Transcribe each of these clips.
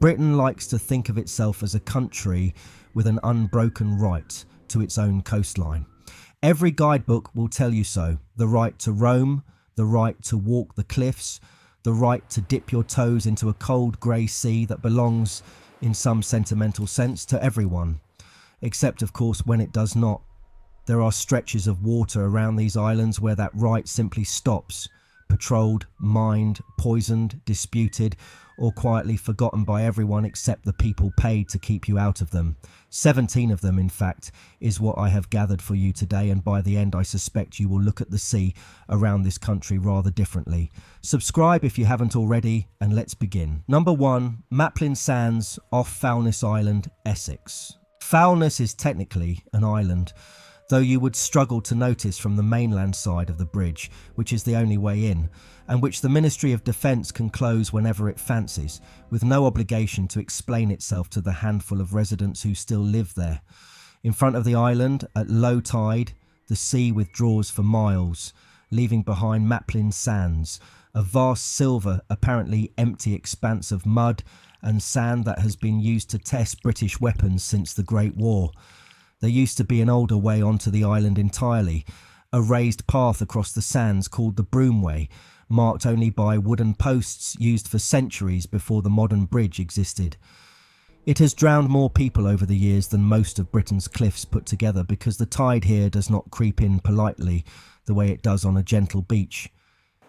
Britain likes to think of itself as a country with an unbroken right to its own coastline. Every guidebook will tell you so. The right to roam, the right to walk the cliffs, the right to dip your toes into a cold grey sea that belongs, in some sentimental sense, to everyone. Except, of course, when it does not. There are stretches of water around these islands where that right simply stops, patrolled, mined, poisoned, disputed, or quietly forgotten by everyone except the people paid to keep you out of them. 17 of them, in fact, is what I have gathered for you today, and by the end I suspect you will look at the sea around this country rather differently. Subscribe if you haven't already, and let's begin. Number 1. Maplin Sands off Foulness Island, Essex. Foulness is technically an island, though you would struggle to notice from the mainland side of the bridge, which is the only way in, and which the Ministry of Defence can close whenever it fancies, with no obligation to explain itself to the handful of residents who still live there. In front of the island, at low tide, the sea withdraws for miles, leaving behind Maplin Sands, a vast silver, apparently empty expanse of mud and sand that has been used to test British weapons since the Great War. There used to be an older way onto the island entirely, a raised path across the sands called the Broomway, marked only by wooden posts used for centuries before the modern bridge existed. It has drowned more people over the years than most of Britain's cliffs put together because the tide here does not creep in politely the way it does on a gentle beach.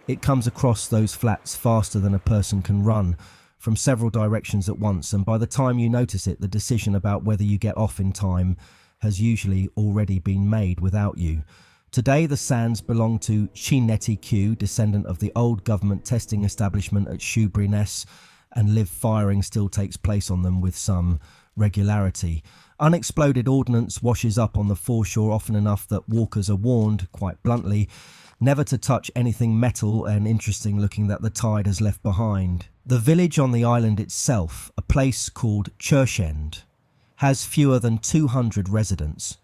It comes across those flats faster than a person can run, from several directions at once, and by the time you notice it, the decision about whether you get off in time has usually already been made without you. Today the sands belong to Chinetti Q, descendant of the old government testing establishment at Ness, and live firing still takes place on them with some regularity. Unexploded ordnance washes up on the foreshore often enough that walkers are warned, quite bluntly, never to touch anything metal and interesting looking that the tide has left behind. The village on the island itself, a place called Churchend, has fewer than 200 residents,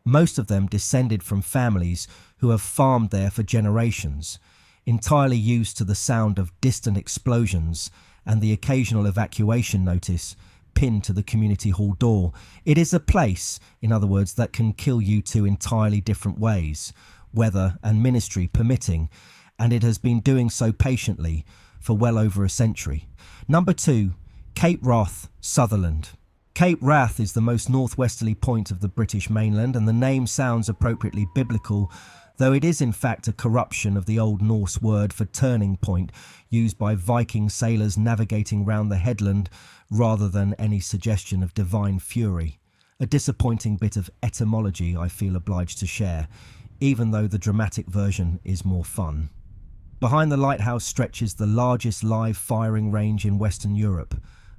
most of them descended from families who have farmed there for generations, entirely used to the sound of distant explosions and the occasional evacuation notice pinned to the community hall door. It is a place, in other words, that can kill you two entirely different ways, weather and ministry permitting, and it has been doing so patiently for well over a century. Number 2, Cape Wrath, Sutherland. Cape Wrath is the most northwesterly point of the British mainland, and the name sounds appropriately biblical, though it is in fact a corruption of the Old Norse word for turning point, used by Viking sailors navigating round the headland rather than any suggestion of divine fury. A disappointing bit of etymology I feel obliged to share, even though the dramatic version is more fun. Behind the lighthouse stretches the largest live firing range in Western Europe,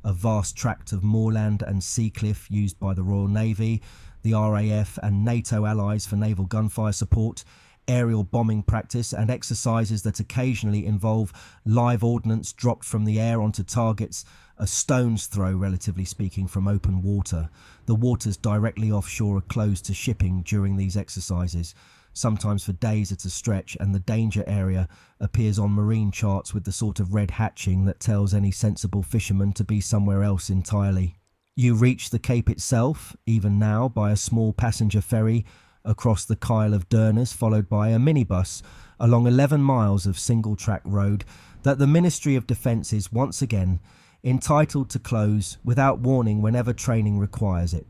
a vast tract of moorland and sea cliff used by the Royal Navy, the RAF and NATO allies for naval gunfire support, aerial bombing practice and exercises that occasionally involve live ordnance dropped from the air onto targets a stone's throw, relatively speaking, from open water. The waters directly offshore are closed to shipping during these exercises, sometimes for days at a stretch, and the danger area appears on marine charts with the sort of red hatching that tells any sensible fisherman to be somewhere else entirely. You reach the cape itself, even now, by a small passenger ferry across the Kyle of Durness, followed by a minibus along 11 miles of single-track road that the Ministry of Defence is once again entitled to close without warning whenever training requires it.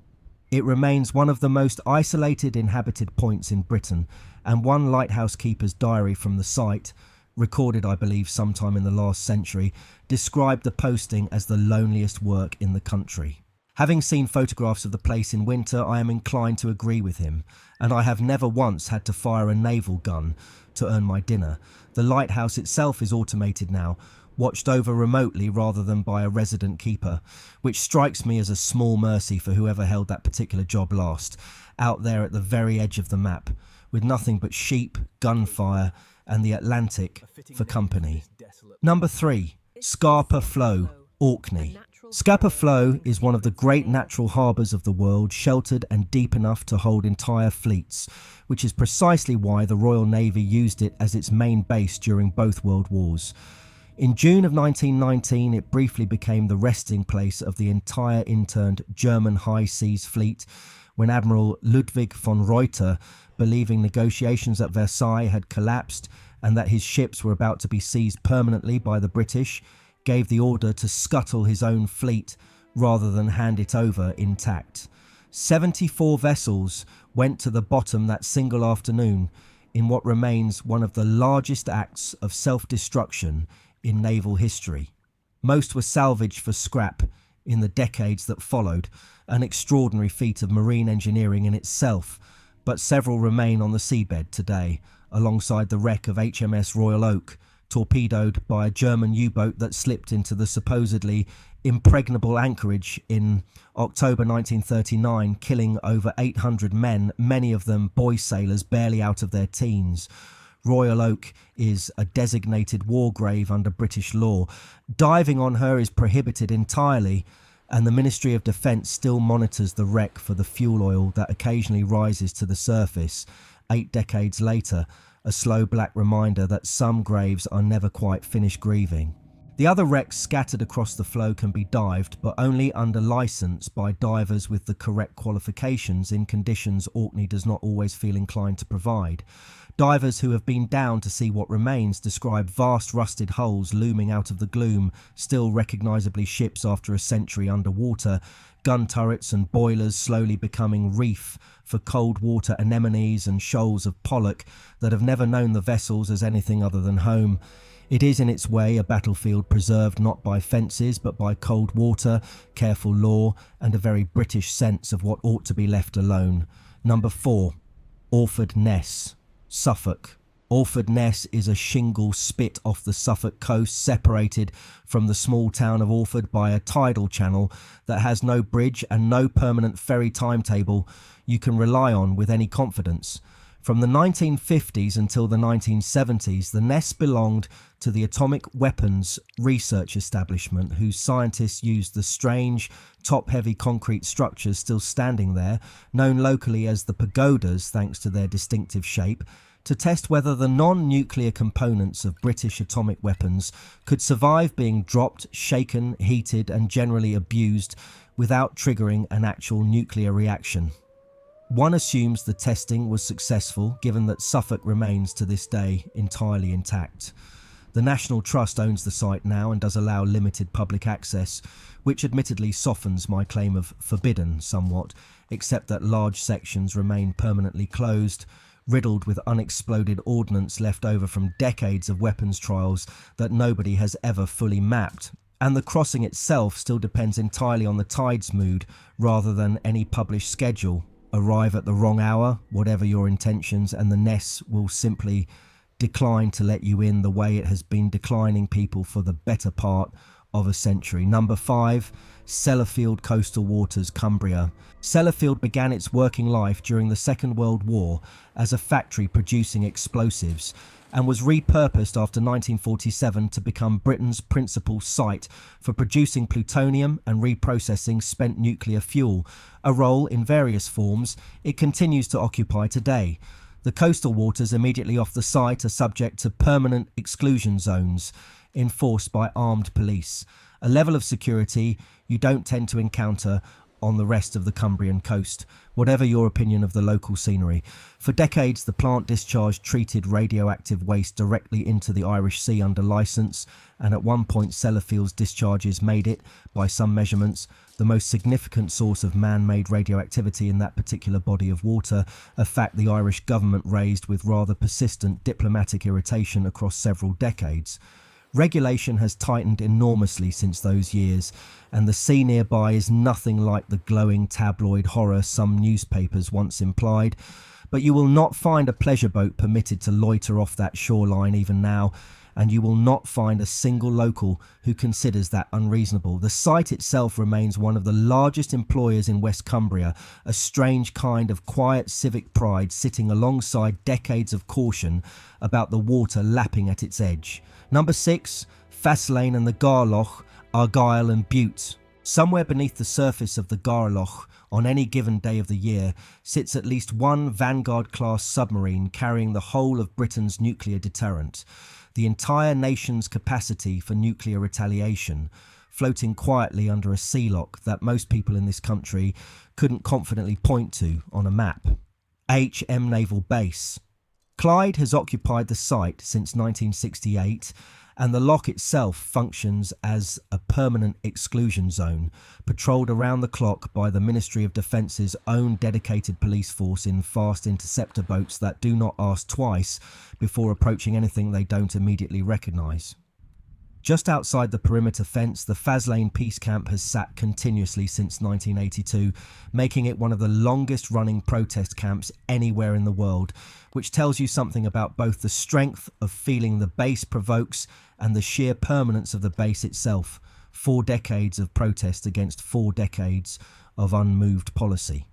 It remains one of the most isolated inhabited points in Britain, and one lighthouse keeper's diary from the site, recorded I believe sometime in the last century, described the posting as the loneliest work in the country. Having seen photographs of the place in winter, I am inclined to agree with him, and I have never once had to fire a naval gun to earn my dinner. The lighthouse itself is automated now, watched over remotely rather than by a resident keeper, which strikes me as a small mercy for whoever held that particular job last, out there at the very edge of the map, with nothing but sheep, gunfire and the Atlantic for company. Number 3, Scapa Flow, Orkney. Scapa Flow is one of the great natural harbours of the world, sheltered and deep enough to hold entire fleets, which is precisely why the Royal Navy used it as its main base during both World Wars. In June of 1919, it briefly became the resting place of the entire interned German high seas fleet when Admiral Ludwig von Reuter, believing negotiations at Versailles had collapsed and that his ships were about to be seized permanently by the British, gave the order to scuttle his own fleet rather than hand it over intact. 74 vessels went to the bottom that single afternoon in what remains one of the largest acts of self-destruction in naval history. Most were salvaged for scrap in the decades that followed, an extraordinary feat of marine engineering in itself, but several remain on the seabed today, alongside the wreck of HMS Royal Oak, torpedoed by a German U-boat that slipped into the supposedly impregnable anchorage in October 1939, killing over 800 men, many of them boy sailors barely out of their teens. Royal Oak is a designated war grave under British law. Diving on her is prohibited entirely, and the Ministry of Defence still monitors the wreck for the fuel oil that occasionally rises to the surface. 8 decades later, a slow black reminder that some graves are never quite finished grieving. The other wrecks scattered across the flow can be dived, but only under licence by divers with the correct qualifications in conditions Orkney does not always feel inclined to provide. Divers who have been down to see what remains describe vast rusted hulls looming out of the gloom, still recognisably ships after a century underwater, gun turrets and boilers slowly becoming reef for cold water anemones and shoals of pollock that have never known the vessels as anything other than home. It is in its way a battlefield preserved not by fences but by cold water, careful law and a very British sense of what ought to be left alone. Number 4. Orford Ness, Suffolk. Orford Ness is a shingle spit off the Suffolk coast, separated from the small town of Orford by a tidal channel that has no bridge and no permanent ferry timetable you can rely on with any confidence. From the 1950s until the 1970s, the Ness belonged to the Atomic Weapons Research Establishment, whose scientists used the strange, top-heavy concrete structures still standing there, known locally as the pagodas thanks to their distinctive shape, to test whether the non-nuclear components of British atomic weapons could survive being dropped, shaken, heated and generally abused without triggering an actual nuclear reaction. One assumes the testing was successful, given that Suffolk remains to this day entirely intact. The National Trust owns the site now and does allow limited public access, which admittedly softens my claim of forbidden somewhat, except that large sections remain permanently closed, riddled with unexploded ordnance left over from decades of weapons trials that nobody has ever fully mapped. And the crossing itself still depends entirely on the tide's mood rather than any published schedule. Arrive at the wrong hour, whatever your intentions, and the Ness will simply decline to let you in the way it has been declining people for the better part of a century. Number 5, Sellafield Coastal Waters, Cumbria. Sellafield began its working life during the Second World War as a factory producing explosives and was repurposed after 1947 to become Britain's principal site for producing plutonium and reprocessing spent nuclear fuel, a role in various forms it continues to occupy today. The coastal waters immediately off the site are subject to permanent exclusion zones enforced by armed police, a level of security you don't tend to encounter on the rest of the Cumbrian coast, whatever your opinion of the local scenery. For decades, the plant discharged treated radioactive waste directly into the Irish Sea under licence, and at one point Sellafield's discharges made it, by some measurements, the most significant source of man-made radioactivity in that particular body of water, a fact the Irish government raised with rather persistent diplomatic irritation across several decades. Regulation has tightened enormously since those years, and the sea nearby is nothing like the glowing tabloid horror some newspapers once implied, but you will not find a pleasure boat permitted to loiter off that shoreline even now, and you will not find a single local who considers that unreasonable. The site itself remains one of the largest employers in West Cumbria, a strange kind of quiet civic pride sitting alongside decades of caution about the water lapping at its edge. Number 6, Faslane and the Gare Loch, Argyll and Bute. Somewhere beneath the surface of the Gare Loch, on any given day of the year, sits at least one Vanguard-class submarine carrying the whole of Britain's nuclear deterrent. the entire nation's capacity for nuclear retaliation, floating quietly under a sea lock that most people in this country couldn't confidently point to on a map. HM Naval Base. Clyde has occupied the site since 1968, and the loch itself functions as a permanent exclusion zone, patrolled around the clock by the Ministry of Defence's own dedicated police force in fast interceptor boats that do not ask twice before approaching anything they don't immediately recognise. Just outside the perimeter fence, the Faslane Peace Camp has sat continuously since 1982, making it one of the longest running protest camps anywhere in the world, which tells you something about both the strength of feeling the base provokes and the sheer permanence of the base itself. 4 decades of protest against 4 decades of unmoved policy.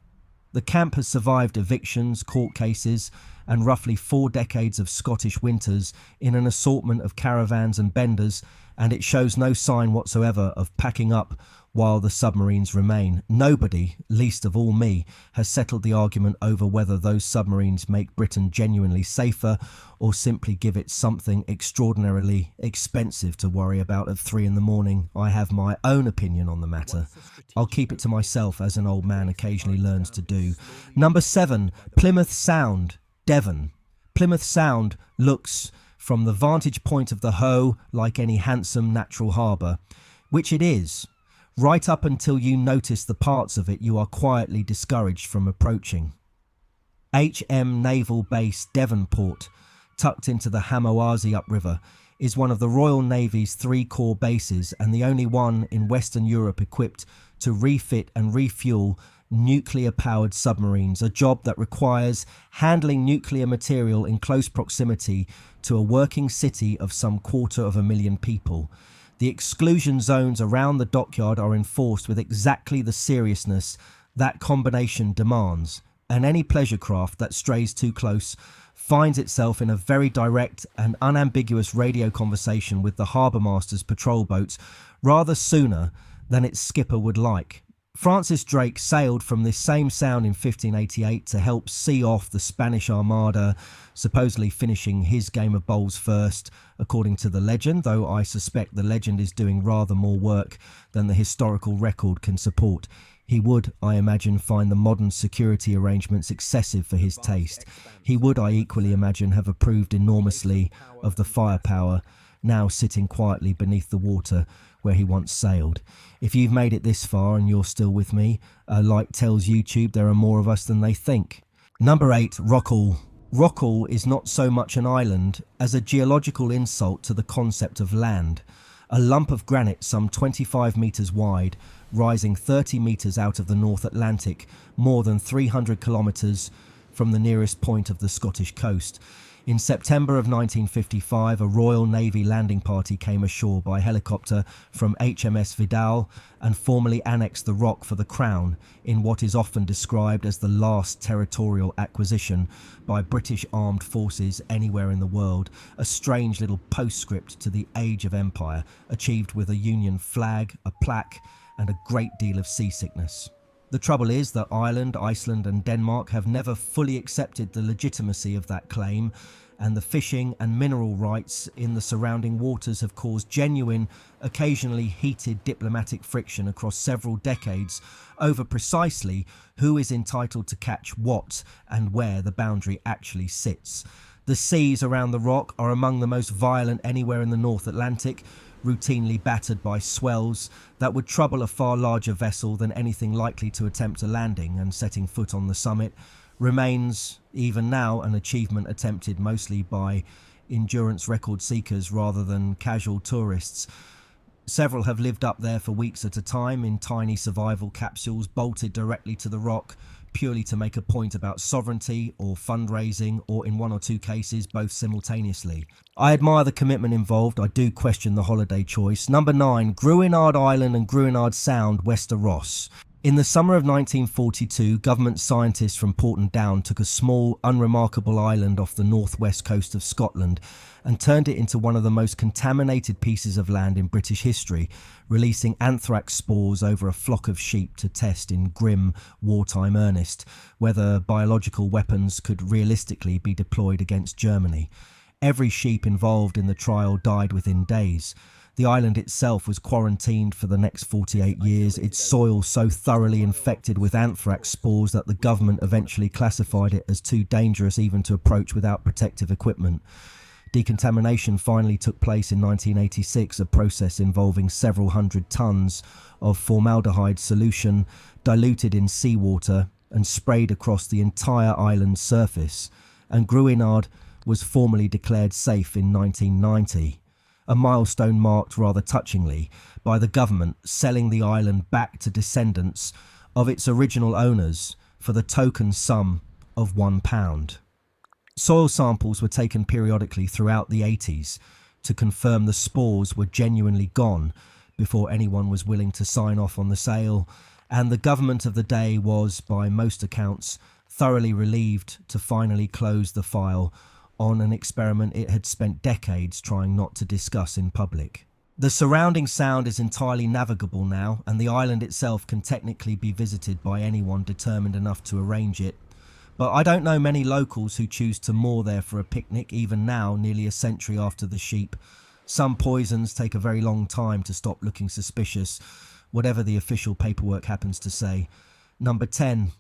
The camp has survived evictions, court cases, and roughly 4 decades of Scottish winters in an assortment of caravans and benders, and it shows no sign whatsoever of packing up while the submarines remain. Nobody, least of all me, has settled the argument over whether those submarines make Britain genuinely safer or simply give it something extraordinarily expensive to worry about at 3 a.m. I have my own opinion on the matter. I'll keep it to myself, as an old man occasionally learns to do. Number 7, Plymouth Sound, Devon. Plymouth Sound looks, from the vantage point of the Hoe, like any handsome natural harbour, which it is, right up until you notice the parts of it you are quietly discouraged from approaching. HM Naval Base Devonport, tucked into the Hamoaze upriver, is one of the Royal Navy's 3 core bases and the only one in Western Europe equipped to refit and refuel nuclear-powered submarines, a job that requires handling nuclear material in close proximity to a working city of some 250,000 people. The exclusion zones around the dockyard are enforced with exactly the seriousness that combination demands, and any pleasure craft that strays too close finds itself in a very direct and unambiguous radio conversation with the harbour master's patrol boats rather sooner than its skipper would like. Francis Drake sailed from this same sound in 1588 to help see off the Spanish Armada, supposedly finishing his game of bowls first, according to the legend, though I suspect the legend is doing rather more work than the historical record can support. He would, I imagine, find the modern security arrangements excessive for his taste. He would, I equally imagine, have approved enormously of the firepower now sitting quietly beneath the water where he once sailed. If you've made it this far and you're still with me, like tells YouTube, there are more of us than they think. Number 8, Rockall. Rockall is not so much an island as a geological insult to the concept of land. A lump of granite some 25 metres wide, rising 30 metres out of the North Atlantic, more than 300 kilometres from the nearest point of the Scottish coast. In September of 1955, a Royal Navy landing party came ashore by helicopter from HMS Vidal and formally annexed the rock for the Crown in what is often described as the last territorial acquisition by British armed forces anywhere in the world, a strange little postscript to the age of empire, achieved with a Union flag, a plaque, and a great deal of seasickness. The trouble is that Ireland, Iceland and Denmark have never fully accepted the legitimacy of that claim, and the fishing and mineral rights in the surrounding waters have caused genuine, occasionally heated diplomatic friction across several decades over precisely who is entitled to catch what and where the boundary actually sits. The seas around the rock are among the most violent anywhere in the North Atlantic, routinely battered by swells that would trouble a far larger vessel than anything likely to attempt a landing, and setting foot on the summit remains, even now, an achievement attempted mostly by endurance record seekers rather than casual tourists. Several have lived up there for weeks at a time in tiny survival capsules bolted directly to the rock, purely to make a point about sovereignty or fundraising, or in 1 or 2 cases both simultaneously. I admire the commitment involved. I do question the holiday choice. Number 9, Gruinard Island and Gruinard Sound, west of Ross. In the summer of 1942, government scientists from Porton Down took a small, unremarkable island off the northwest coast of Scotland and turned it into one of the most contaminated pieces of land in British history, releasing anthrax spores over a flock of sheep to test in grim wartime earnest whether biological weapons could realistically be deployed against Germany. Every sheep involved in the trial died within days. The island itself was quarantined for the next 48 years, its soil so thoroughly infected with anthrax spores that the government eventually classified it as too dangerous even to approach without protective equipment. Decontamination finally took place in 1986, a process involving several hundred tons of formaldehyde solution diluted in seawater and sprayed across the entire island's surface, and Gruinard was formally declared safe in 1990. A milestone marked rather touchingly by the government selling the island back to descendants of its original owners for the token sum of £1. Soil samples were taken periodically throughout the 80s to confirm the spores were genuinely gone before anyone was willing to sign off on the sale, and the government of the day was, by most accounts, thoroughly relieved to finally close the file on an experiment it had spent decades trying not to discuss in public. The surrounding sound is entirely navigable now, and the island itself can technically be visited by anyone determined enough to arrange it. But I don't know many locals who choose to moor there for a picnic, even now, nearly a century after the sheep. Some poisons take a very long time to stop looking suspicious, whatever the official paperwork happens to say. Number 10.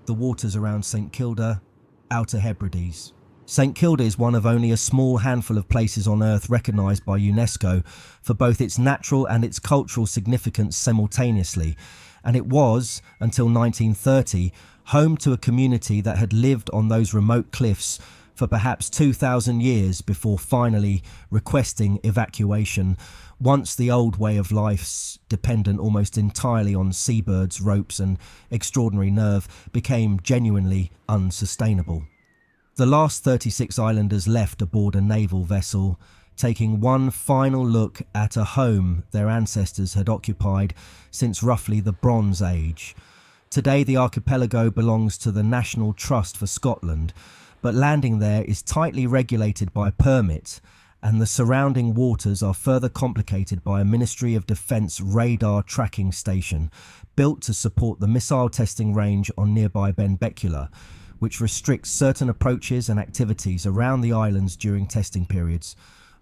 The waters around St Kilda, Outer Hebrides. St Kilda is one of only a small handful of places on Earth recognised by UNESCO for both its natural and its cultural significance simultaneously, and it was, until 1930, home to a community that had lived on those remote cliffs for perhaps 2,000 years before finally requesting evacuation, once the old way of life, dependent almost entirely on seabirds, ropes and extraordinary nerve, became genuinely unsustainable. The last 36 islanders left aboard a naval vessel, taking one final look at a home their ancestors had occupied since roughly the Bronze Age. Today the archipelago belongs to the National Trust for Scotland, but landing there is tightly regulated by permit, and the surrounding waters are further complicated by a Ministry of Defence radar tracking station built to support the missile testing range on nearby Benbecula, which restricts certain approaches and activities around the islands during testing periods.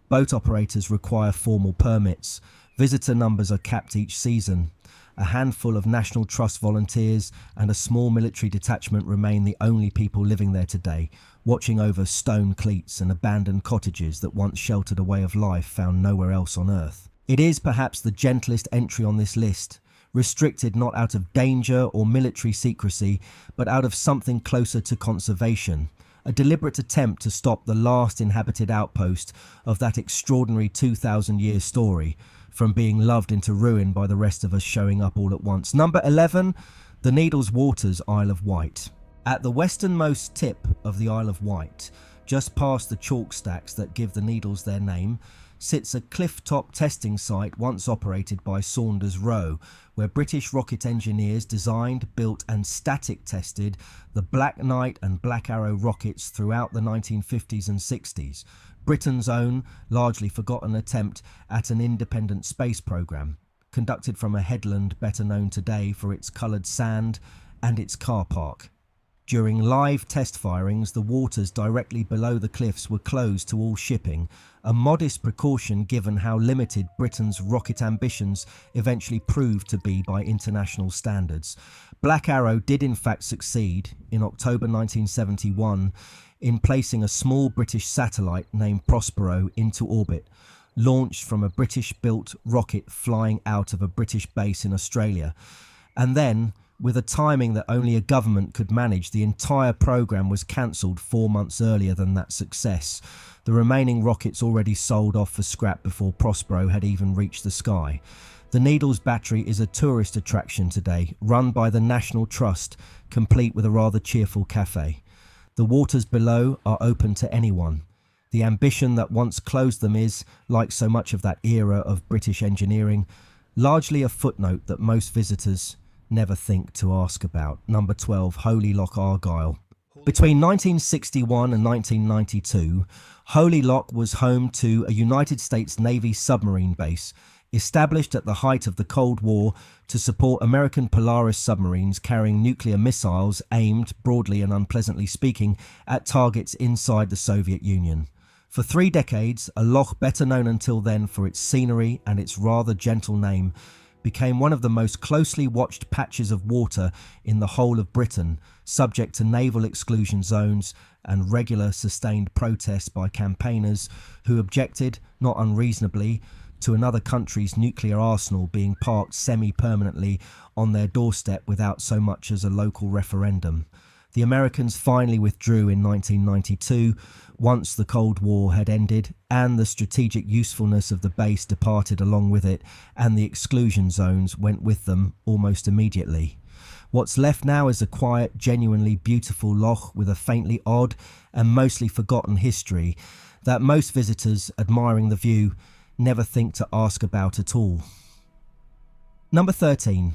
Boat operators require formal permits. Visitor numbers are capped each season. A handful of National Trust volunteers and a small military detachment remain the only people living there today, watching over stone cleats and abandoned cottages that once sheltered a way of life found nowhere else on Earth. It is perhaps the gentlest entry on this list, restricted not out of danger or military secrecy, but out of something closer to conservation, a deliberate attempt to stop the last inhabited outpost of that extraordinary 2,000-year story from being loved into ruin by the rest of us showing up all at once. Number 11, the Needles Waters, Isle of Wight. At the westernmost tip of the Isle of Wight, just past the chalk stacks that give the Needles their name, sits a cliff-top testing site once operated by Saunders Roe, where British rocket engineers designed, built and static tested the Black Knight and Black Arrow rockets throughout the 1950s and 60s, Britain's own, largely forgotten attempt at an independent space programme, conducted from a headland better known today for its coloured sand and its car park. During live test firings, the waters directly below the cliffs were closed to all shipping, a modest precaution given how limited Britain's rocket ambitions eventually proved to be by international standards. Black Arrow did in fact succeed, in October 1971, in placing a small British satellite named Prospero into orbit, launched from a British-built rocket flying out of a British base in Australia. And then, with a timing that only a government could manage, the entire programme was cancelled 4 months earlier than that success. The remaining rockets already sold off for scrap before Prospero had even reached the sky. The Needles Battery is a tourist attraction today, run by the National Trust, complete with a rather cheerful cafe. The waters below are open to anyone. The ambition that once closed them is, like so much of that era of British engineering, largely a footnote that most visitors never think to ask about. Number 12, Holy Loch, Argyll. Between 1961 and 1992, Holy Loch was home to a United States Navy submarine base, established at the height of the Cold War to support American Polaris submarines carrying nuclear missiles aimed, broadly and unpleasantly speaking, at targets inside the Soviet Union. For 3 decades, a loch better known until then for its scenery and its rather gentle name became one of the most closely watched patches of water in the whole of Britain, subject to naval exclusion zones and regular sustained protests by campaigners who objected, not unreasonably, to another country's nuclear arsenal being parked semi-permanently on their doorstep without so much as a local referendum. The Americans finally withdrew in 1992 once the Cold War had ended and the strategic usefulness of the base departed along with it, and the exclusion zones went with them almost immediately. What's left now is a quiet, genuinely beautiful loch with a faintly odd and mostly forgotten history that most visitors admiring the view never think to ask about at all. Number 13.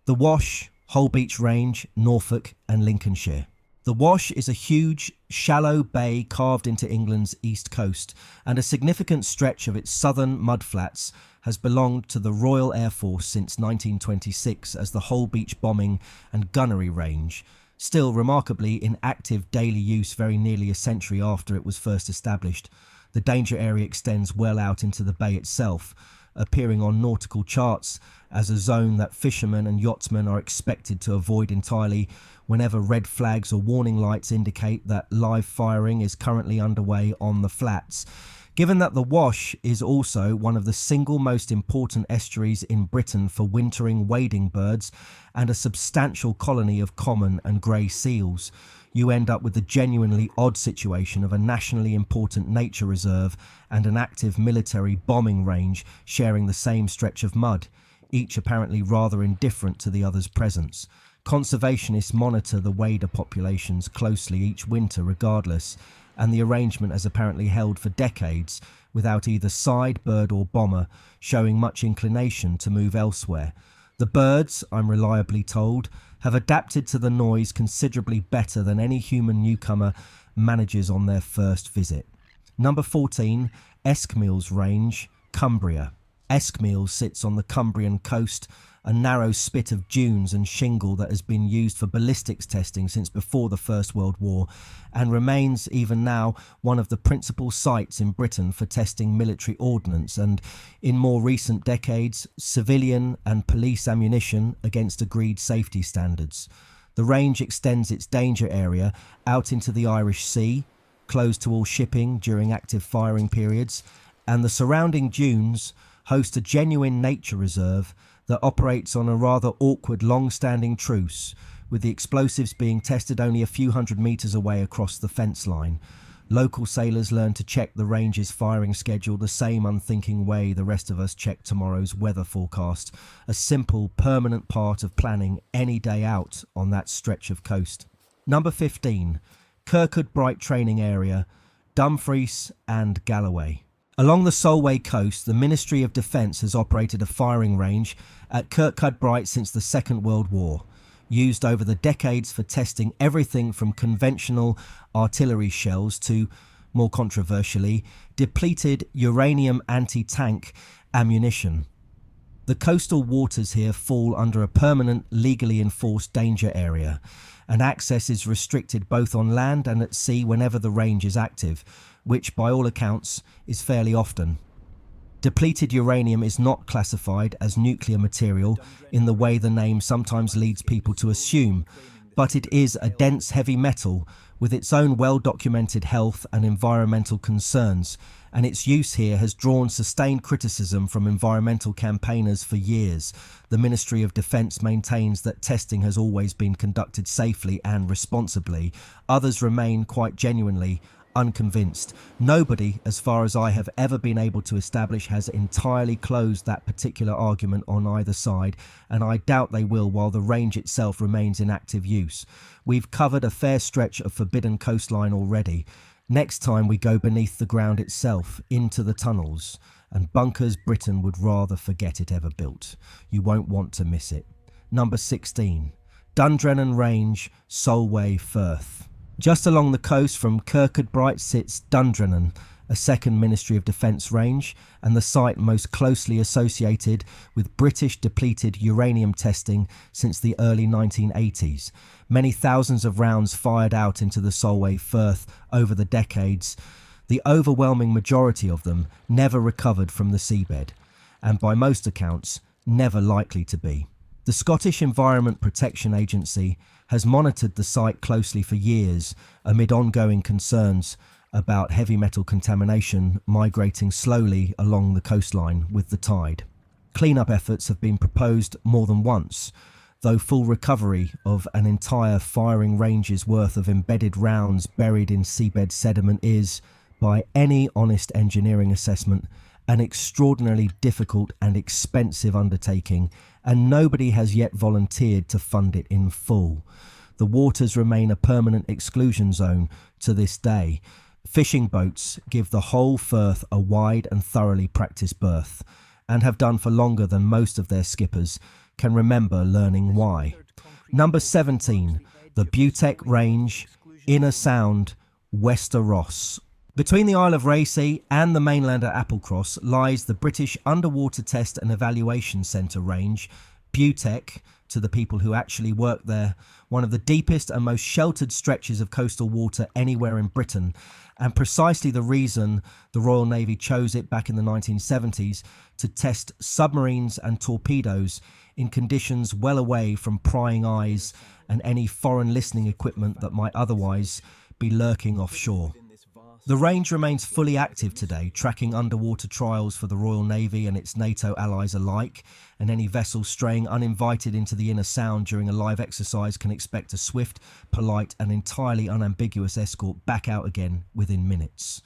The Wash, Holbeach Range, Norfolk and Lincolnshire. The Wash is a huge, shallow bay carved into England's east coast, and a significant stretch of its southern mudflats has belonged to the Royal Air Force since 1926 as the Holbeach Bombing and Gunnery Range, still remarkably in active daily use very nearly a century after it was first established. The danger area extends well out into the bay itself, appearing on nautical charts as a zone that fishermen and yachtsmen are expected to avoid entirely whenever red flags or warning lights indicate that live firing is currently underway on the flats. Given that the Wash is also one of the single most important estuaries in Britain for wintering wading birds and a substantial colony of common and grey seals, you end up with the genuinely odd situation of a nationally important nature reserve and an active military bombing range sharing the same stretch of mud, each apparently rather indifferent to the other's presence. Conservationists monitor the wader populations closely each winter regardless, and the arrangement has apparently held for decades without either side, bird or bomber showing much inclination to move elsewhere. The birds, I'm reliably told, have adapted to the noise considerably better than any human newcomer manages on their first visit. Number 14, Eskmeals Range, Cumbria. Eskmeals sits on the Cumbrian coast, a narrow spit of dunes and shingle that has been used for ballistics testing since before the First World War, and remains even now one of the principal sites in Britain for testing military ordnance and, in more recent decades, civilian and police ammunition against agreed safety standards. The range extends its danger area out into the Irish Sea, closed to all shipping during active firing periods, and the surrounding dunes host a genuine nature reserve that operates on a rather awkward long-standing truce, with the explosives being tested only a few hundred metres away across the fence line. Local sailors learn to check the range's firing schedule the same unthinking way the rest of us check tomorrow's weather forecast, a simple, permanent part of planning any day out on that stretch of coast. Number 15. Kirkwood Bright Training Area, Dumfries and Galloway. Along the Solway coast, the Ministry of Defence has operated a firing range at Kirkcudbright since the Second World War, used over the decades for testing everything from conventional artillery shells to, more controversially, depleted uranium anti-tank ammunition. The coastal waters here fall under a permanent, legally enforced danger area, and access is restricted both on land and at sea whenever the range is active, which by all accounts is fairly often. Depleted uranium is not classified as nuclear material in the way the name sometimes leads people to assume, but it is a dense heavy metal with its own well-documented health and environmental concerns, and its use here has drawn sustained criticism from environmental campaigners for years. The Ministry of Defence maintains that testing has always been conducted safely and responsibly. Others remain quite genuinely unconvinced. Nobody, as far as I have ever been able to establish, has entirely closed that particular argument on either side, and I doubt they will while the range itself remains in active use. We've covered a fair stretch of forbidden coastline already. Next time we go beneath the ground itself, into the tunnels, and bunkers Britain would rather forget it ever built. You won't want to miss it. Number 16. Dundrennan Range, Solway, Firth. Just along the coast from Kirkcudbright sits Dundrennan, a second Ministry of Defence range, and the site most closely associated with British depleted uranium testing since the early 1980s. Many thousands of rounds fired out into the Solway Firth over the decades. The overwhelming majority of them never recovered from the seabed, and by most accounts, never likely to be. The Scottish Environment Protection Agency has monitored the site closely for years amid ongoing concerns about heavy metal contamination migrating slowly along the coastline with the tide. Cleanup efforts have been proposed more than once, though full recovery of an entire firing range's worth of embedded rounds buried in seabed sediment is, by any honest engineering assessment, an extraordinarily difficult and expensive undertaking, and nobody has yet volunteered to fund it in full. The waters remain a permanent exclusion zone to this day. Fishing boats give the whole Firth a wide and thoroughly practised berth, and have done for longer than most of their skippers can remember learning why. Number 17, the Bute Range, Inner Sound, Wester Ross. Between the Isle of Racy and the mainland at Applecross lies the British Underwater Test and Evaluation Centre range, Bute, to the people who actually work there, one of the deepest and most sheltered stretches of coastal water anywhere in Britain, and precisely the reason the Royal Navy chose it back in the 1970s to test submarines and torpedoes in conditions well away from prying eyes and any foreign listening equipment that might otherwise be lurking offshore. The range remains fully active today, tracking underwater trials for the Royal Navy and its NATO allies alike, and any vessel straying uninvited into the Inner Sound during a live exercise can expect a swift, polite and entirely unambiguous escort back out again within minutes.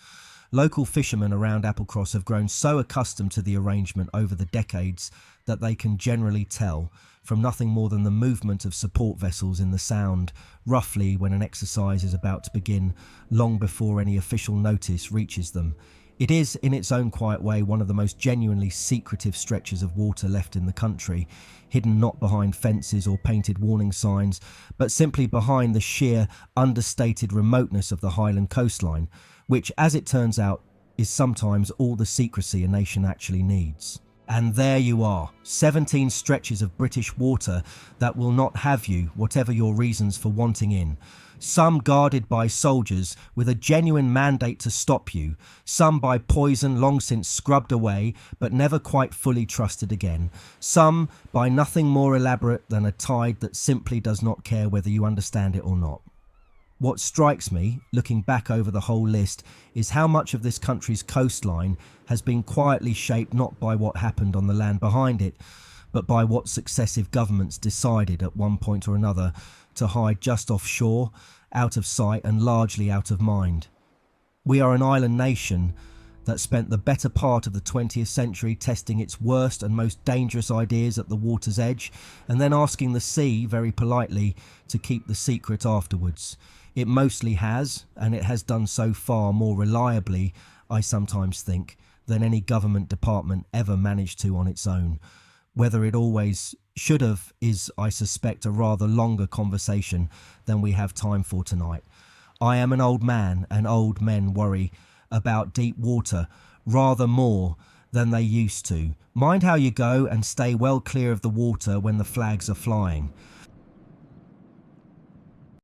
Local fishermen around Applecross have grown so accustomed to the arrangement over the decades that they can generally tell, from nothing more than the movement of support vessels in the Sound, roughly when an exercise is about to begin, long before any official notice reaches them. It is, in its own quiet way, one of the most genuinely secretive stretches of water left in the country, hidden not behind fences or painted warning signs, but simply behind the sheer, understated remoteness of the Highland coastline, which, as it turns out, is sometimes all the secrecy a nation actually needs. And there you are, 17 stretches of British water that will not have you, whatever your reasons for wanting in. Some guarded by soldiers with a genuine mandate to stop you, some by poison long since scrubbed away but never quite fully trusted again, some by nothing more elaborate than a tide that simply does not care whether you understand it or not. What strikes me, looking back over the whole list, is how much of this country's coastline has been quietly shaped not by what happened on the land behind it, but by what successive governments decided at one point or another to hide just offshore, out of sight and largely out of mind. We are an island nation that spent the better part of the 20th century testing its worst and most dangerous ideas at the water's edge, and then asking the sea, very politely, to keep the secret afterwards. It mostly has, and it has done so far more reliably, I sometimes think, than any government department ever managed to on its own. Whether it always should have is, I suspect, a rather longer conversation than we have time for tonight. I am an old man, and old men worry about deep water rather more than they used to. Mind how you go and stay well clear of the water when the flags are flying.